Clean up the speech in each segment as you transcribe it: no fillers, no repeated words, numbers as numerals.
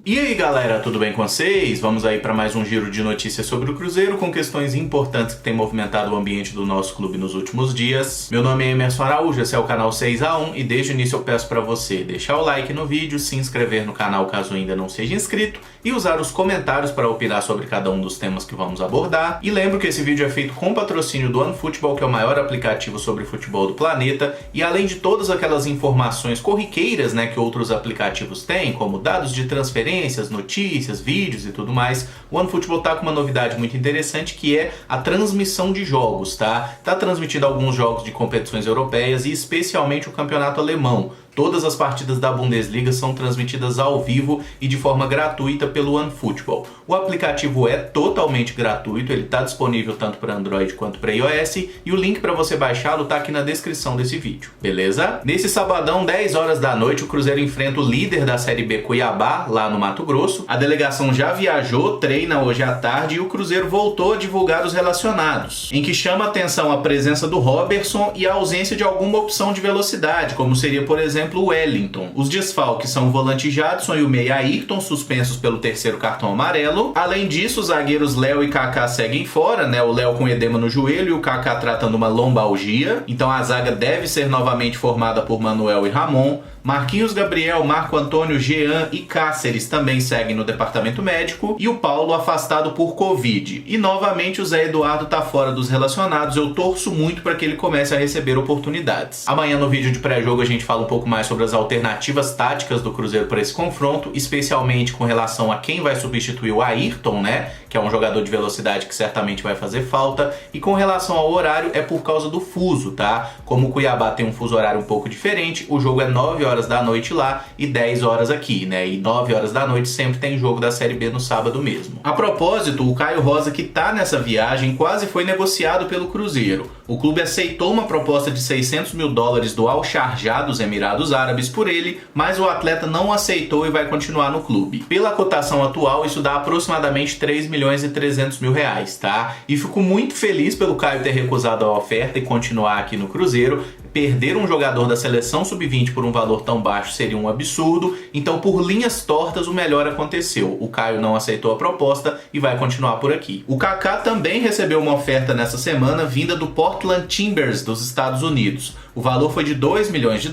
E aí galera, tudo bem com vocês? Vamos aí para mais um giro de notícias sobre o Cruzeiro com questões importantes que têm movimentado o ambiente do nosso clube nos últimos dias. Meu nome é Emerson Araújo, esse é o canal 6x1 e desde o início eu peço para você deixar o like no vídeo, se inscrever no canal caso ainda não seja inscrito e usar os comentários para opinar sobre cada um dos temas que vamos abordar. E lembro que esse vídeo é feito com patrocínio do OneFootball, que é o maior aplicativo sobre futebol do planeta, e além de todas aquelas informações corriqueiras, né, que outros aplicativos têm, como dados de transferência, notícias, vídeos e tudo mais, o OneFootball tá com uma novidade muito interessante que é a transmissão de jogos, tá? Tá transmitindo alguns jogos de competições europeias e especialmente o campeonato alemão. Todas as partidas da Bundesliga são transmitidas ao vivo e de forma gratuita pelo OneFootball. O aplicativo é totalmente gratuito, ele está disponível tanto para Android quanto para iOS e o link para você baixá-lo está aqui na descrição desse vídeo, beleza? Nesse sabadão, 10 horas da noite, o Cruzeiro enfrenta o líder da Série B, Cuiabá, lá no Mato Grosso. A delegação já viajou, treina hoje à tarde e o Cruzeiro voltou a divulgar os relacionados, em que chama a atenção a presença do Robertson e a ausência de alguma opção de velocidade, como seria, por exemplo, o Wellington. Os desfalques são o volante Jadson e o meia Ayrton, suspensos pelo terceiro cartão amarelo. Além disso, os zagueiros Léo e Kaká seguem fora, né? O Léo com edema no joelho e o Kaká tratando uma lombalgia. Então a zaga deve ser novamente formada por Manuel e Ramon. Marquinhos Gabriel, Marco Antônio, Jean e Cáceres também seguem no departamento médico e o Paulo afastado por Covid. E novamente o Zé Eduardo tá fora dos relacionados, eu torço muito para que ele comece a receber oportunidades. Amanhã no vídeo de pré-jogo a gente fala um pouco mais sobre as alternativas táticas do Cruzeiro para esse confronto, especialmente com relação a quem vai substituir o Ayrton, né? Que é um jogador de velocidade que certamente vai fazer falta. E com relação ao horário, é por causa do fuso, tá? Como o Cuiabá tem um fuso horário um pouco diferente, o jogo é 9 horas da noite lá e 10 horas aqui, né? E 9 horas da noite sempre tem jogo da Série B no sábado mesmo. A propósito, o Caio Rosa, que tá nessa viagem, quase foi negociado pelo Cruzeiro. O clube aceitou uma proposta de $600 mil do Al Sharjah dos Emirados Árabes por ele, mas o atleta não aceitou e vai continuar no clube. Pela cotação atual, isso dá aproximadamente R$3.300.000, tá? E fico muito feliz pelo Caio ter recusado a oferta e continuar aqui no Cruzeiro. Perder um jogador da seleção sub-20 por um valor tão baixo seria um absurdo, então por linhas tortas o melhor aconteceu. O Caio não aceitou a proposta e vai continuar por aqui. O Kaká também recebeu uma oferta nessa semana vinda do Portland Timbers dos Estados Unidos. O valor foi de $2 milhões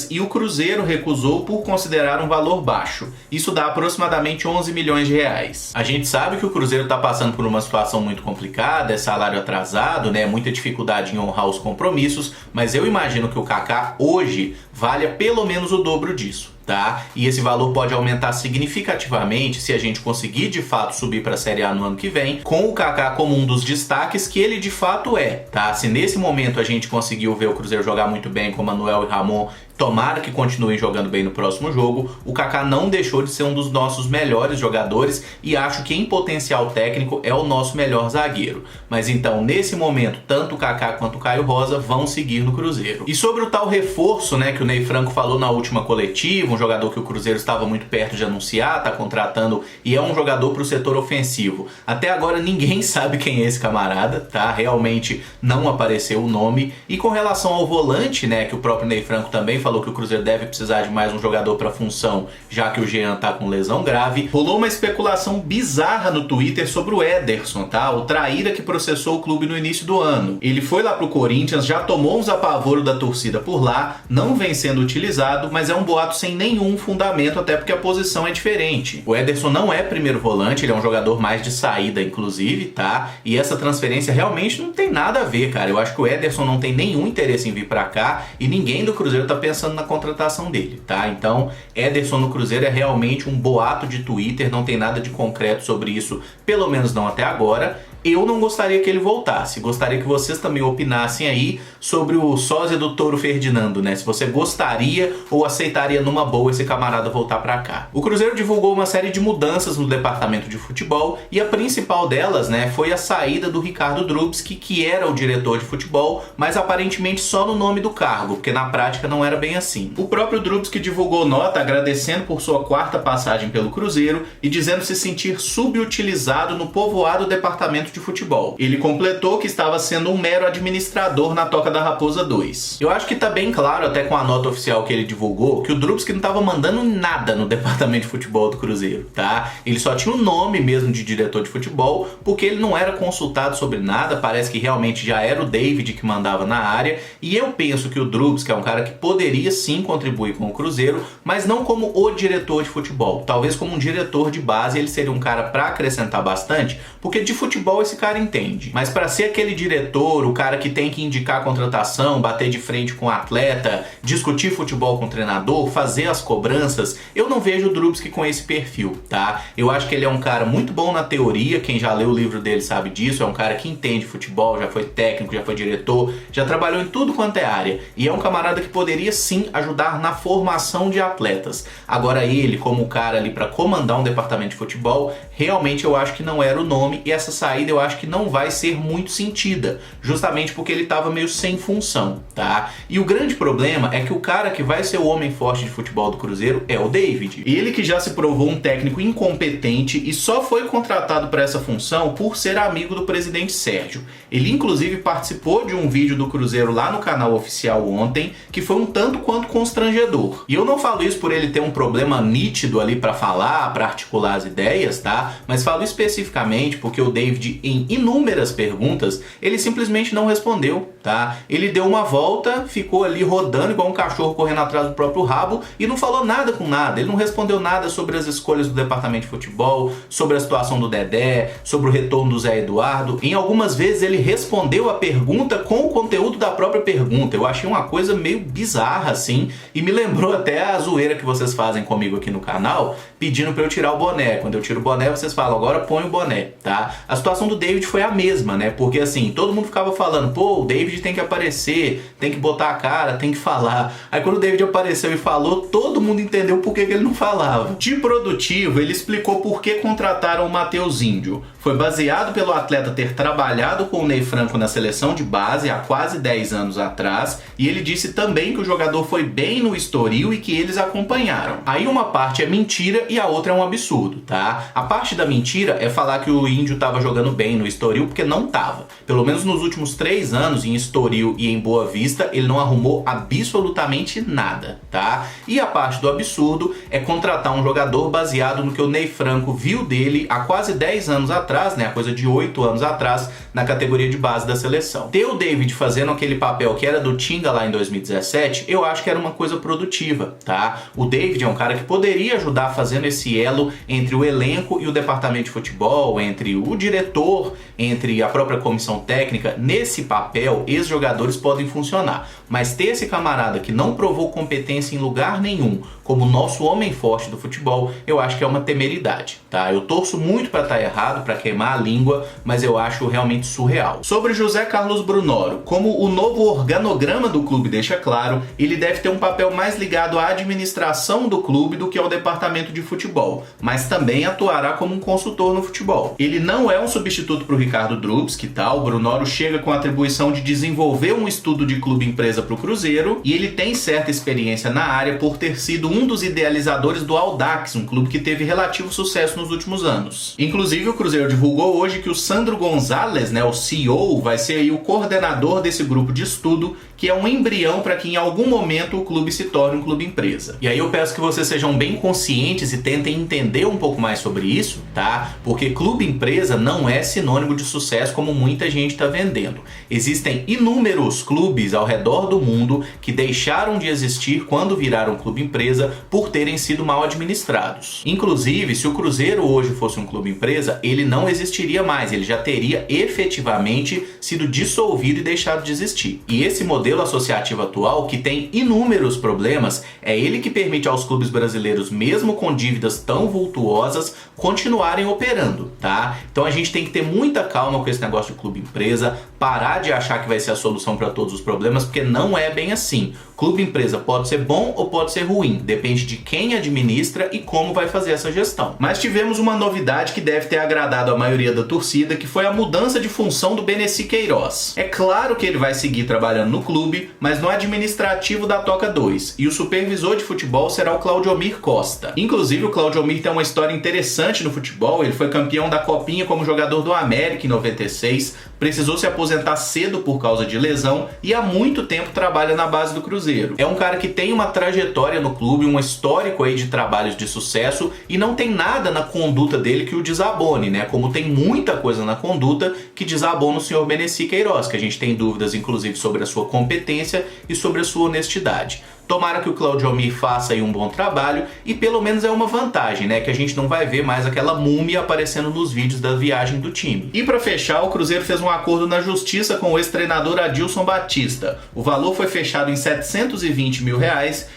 e o Cruzeiro recusou por considerar um valor baixo. Isso dá aproximadamente R$11 milhões. A gente sabe que o Cruzeiro está passando por uma situação muito complicada, é salário atrasado, né? Muita dificuldade em honrar os compromissos, mas eu imagino que o Kaká hoje valha pelo menos o dobro disso. Tá? E esse valor pode aumentar significativamente se a gente conseguir de fato subir para a Série A no ano que vem, com o Kaká como um dos destaques que ele de fato é, tá? Se nesse momento a gente conseguiu ver o Cruzeiro jogar muito bem com Manuel e Ramon, tomara que continuem jogando bem no próximo jogo, o Kaká não deixou de ser um dos nossos melhores jogadores e acho que em potencial técnico é o nosso melhor zagueiro. Mas então, nesse momento, tanto o Kaká quanto o Caio Rosa vão seguir no Cruzeiro. E sobre o tal reforço, né, que o Ney Franco falou na última coletiva, um jogador que o Cruzeiro estava muito perto de anunciar, tá contratando e é um jogador para o setor ofensivo. Até agora ninguém sabe quem é esse camarada, tá? Realmente não apareceu o nome. E com relação ao volante, né, que o próprio Ney Franco também falou que o Cruzeiro deve precisar de mais um jogador para função, já que o Jean tá com lesão grave. Rolou uma especulação bizarra no Twitter sobre o Ederson, tá? O traíra que processou o clube no início do ano. Ele foi lá pro Corinthians, já tomou uns apavoros da torcida por lá, não vem sendo utilizado, mas é um boato sem nenhum fundamento, até porque a posição é diferente. O Ederson não é primeiro volante, ele é um jogador mais de saída, inclusive, tá? E essa transferência realmente não tem nada a ver, cara. Eu acho que o Ederson não tem nenhum interesse em vir pra cá e ninguém do Cruzeiro tá pensando na contratação dele, tá? Então, Ederson no Cruzeiro é realmente um boato de Twitter, não tem nada de concreto sobre isso, pelo menos não até agora. Eu não gostaria que ele voltasse, gostaria que vocês também opinassem aí sobre o sósia do Toro Ferdinando, né? Se você gostaria ou aceitaria numa boa esse camarada voltar pra cá. O Cruzeiro divulgou uma série de mudanças no departamento de futebol e a principal delas, né, foi a saída do Ricardo Drubski, que era o diretor de futebol, mas aparentemente só no nome do cargo, porque na prática não era bem assim. O próprio Drubski divulgou nota agradecendo por sua quarta passagem pelo Cruzeiro e dizendo se sentir subutilizado no povoado departamento de futebol. Ele completou que estava sendo um mero administrador na Toca da Raposa 2. Eu acho que tá bem claro, até com a nota oficial que ele divulgou, que o Drubsky não estava mandando nada no departamento de futebol do Cruzeiro, tá? Ele só tinha o nome mesmo de diretor de futebol, porque ele não era consultado sobre nada, parece que realmente já era o David que mandava na área, e eu penso que o Drubsky é um cara que poderia sim contribuir com o Cruzeiro, mas não como o diretor de futebol, talvez como um diretor de base. Ele seria um cara para acrescentar bastante, porque de futebol esse cara entende, mas para ser aquele diretor, o cara que tem que indicar a contratação, bater de frente com o atleta, discutir futebol com o treinador, fazer as cobranças, eu não vejo o Drubsky com esse perfil, tá? Eu acho que ele é um cara muito bom na teoria, quem já leu o livro dele sabe disso, é um cara que entende futebol, já foi técnico, já foi diretor, já trabalhou em tudo quanto é área, e é um camarada que poderia sim ajudar na formação de atletas. Agora ele, como o cara ali para comandar um departamento de futebol, realmente eu acho que não era o nome, e essa saída eu acho que não vai ser muito sentida, justamente porque ele estava meio sem função, tá? E o grande problema é que o cara que vai ser o homem forte de futebol do Cruzeiro é o David. Ele que já se provou um técnico incompetente e só foi contratado para essa função por ser amigo do presidente Sérgio. Ele inclusive participou de um vídeo do Cruzeiro lá no canal oficial ontem, que foi um tanto quanto constrangedor. E eu não falo isso por ele ter um problema nítido ali para falar, para articular as ideias, tá? Mas falo especificamente porque o David, em inúmeras perguntas, ele simplesmente não respondeu, tá? Ele deu uma volta, ficou ali rodando igual um cachorro correndo atrás do próprio rabo e não falou nada com nada. Ele não respondeu nada sobre as escolhas do departamento de futebol, sobre a situação do Dedé, sobre o retorno do Zé Eduardo. Em algumas vezes ele respondeu a pergunta com o conteúdo da própria pergunta. Eu achei uma coisa meio bizarra assim, e me lembrou até a zoeira que vocês fazem comigo aqui no canal, pedindo pra eu tirar o boné. Quando eu tiro o boné, vocês falam, agora põe o boné, tá? A situação do David foi a mesma, né? Porque assim, todo mundo ficava falando, pô, o David tem que aparecer, tem que botar a cara, tem que falar. Aí quando o David apareceu e falou, todo mundo entendeu por que ele não falava. De produtivo, ele explicou por que contrataram o Matheus Índio. Foi baseado pelo atleta ter trabalhado com o Ney Franco na seleção de base há quase 10 anos atrás, e ele disse também que o jogador foi bem no Estoril e que eles acompanharam. Aí uma parte é mentira e a outra é um absurdo, tá? A parte da mentira é falar que o Índio estava jogando bem no Estoril, porque não estava. Pelo menos nos últimos 3 anos, em Estoril e em Boa Vista, ele não arrumou absolutamente nada, tá? E a parte do absurdo é contratar um jogador baseado no que o Ney Franco viu dele há quase 10 anos atrás, né? A coisa de 8 anos atrás, na categoria de base da seleção. Ter o David fazendo aquele papel que era do Tinga lá em 2017, eu acho que era uma coisa produtiva, tá? O David é um cara que poderia ajudar fazendo esse elo entre o elenco e o departamento de futebol, entre o diretor, entre a própria comissão técnica. Nesse papel, ex-jogadores podem funcionar, mas ter esse camarada que não provou competência em lugar nenhum, como nosso homem forte do futebol, eu acho que é uma temeridade, tá? Eu torço muito para estar errado, para queimar a língua, mas eu acho realmente surreal. Sobre José Carlos Brunoro, como o novo organograma do clube deixa claro, ele deve ter um papel mais ligado à administração do clube do que ao departamento de futebol, mas também atuará como um consultor no futebol. Ele não é um substituto para o Ricardo Drubsky, tá? O Brunoro chega com a atribuição de desenvolver um estudo de clube-empresa para o Cruzeiro, e ele tem certa experiência na área por ter sido um dos idealizadores do Audax, um clube que teve relativo sucesso nos últimos anos. Inclusive, o Cruzeiro divulgou hoje que o Sandro Gonzalez, né, o CEO, vai ser aí o coordenador desse grupo de estudo, que é um embrião para que em algum momento o clube se torne um clube empresa. E aí eu peço que vocês sejam bem conscientes e tentem entender um pouco mais sobre isso, tá? Porque clube empresa não é sinônimo de sucesso como muita gente está vendendo. Existem inúmeros clubes ao redor do mundo que deixaram de existir quando viraram clube empresa por terem sido mal administrados. Inclusive, se o Cruzeiro hoje fosse um clube empresa, ele não existiria mais, ele já teria efetivamente sido dissolvido e deixado de existir. E esse modelo associativo atual, que tem inúmeros problemas, é ele que permite aos clubes brasileiros, mesmo com dívidas tão vultuosas, continuarem operando, tá? Então a gente tem que ter muita calma com esse negócio de clube empresa, parar de achar que vai ser a solução para todos os problemas, porque não é bem assim. Clube empresa pode ser bom ou pode ser ruim, depende de quem administra e como vai fazer essa gestão. Mas tivemos uma novidade que deve ter agradado a maioria da torcida, que foi a mudança de função do Beneci Queiroz. É claro que ele vai seguir trabalhando no clube, mas no administrativo da Toca 2, e o supervisor de futebol será o Claudiomir Costa. Inclusive, o Claudiomir tem uma história interessante no futebol. Ele foi campeão da Copinha como jogador do América em 96, precisou se aposentar cedo por causa de lesão e há muito tempo trabalha na base do Cruzeiro. É um cara que tem uma trajetória no clube, um histórico aí de trabalhos de sucesso, e não tem nada na conduta dele que o desabone, né? Como tem muita coisa na conduta que desabona o senhor Beneci Queiroz, que a gente tem dúvidas inclusive sobre a sua competência e sobre a sua honestidade. Tomara que o Claudiomir faça aí um bom trabalho, e pelo menos é uma vantagem, né? Que a gente não vai ver mais aquela múmia aparecendo nos vídeos da viagem do time. E para fechar, o Cruzeiro fez um acordo na justiça com o ex-treinador Adilson Batista. O valor foi fechado em R$720 mil,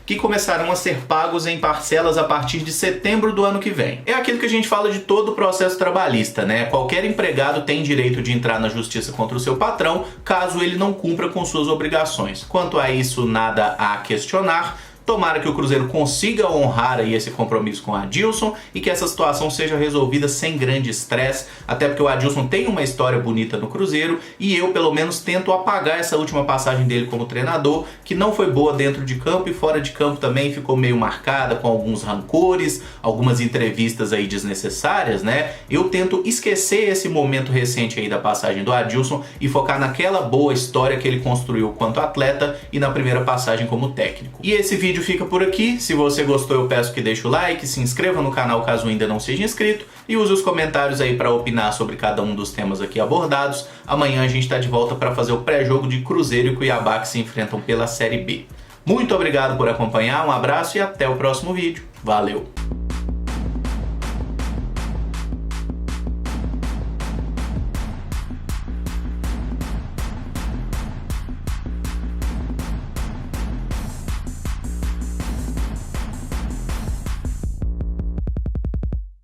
que começarão a ser pagos em parcelas a partir de setembro do ano que vem. É aquilo que a gente fala de todo o processo trabalhista, né? Qualquer empregado tem direito de entrar na justiça contra o seu patrão, caso ele não cumpra com suas obrigações. Quanto a isso, nada a questionar. Tomara que o Cruzeiro consiga honrar aí esse compromisso com o Adilson e que essa situação seja resolvida sem grande estresse, até porque o Adilson tem uma história bonita no Cruzeiro e eu, pelo menos, tento apagar essa última passagem dele como treinador, que não foi boa dentro de campo e fora de campo também ficou meio marcada com alguns rancores, algumas entrevistas aí desnecessárias, né? Eu tento esquecer esse momento recente aí da passagem do Adilson e focar naquela boa história que ele construiu quanto atleta e na primeira passagem como técnico. E esse vídeo fica por aqui. Se você gostou, eu peço que deixe o like, se inscreva no canal caso ainda não seja inscrito e use os comentários aí para opinar sobre cada um dos temas aqui abordados. Amanhã a gente está de volta para fazer o pré-jogo de Cruzeiro e Cuiabá, que se enfrentam pela Série B. Muito obrigado por acompanhar, um abraço e até o próximo vídeo. Valeu!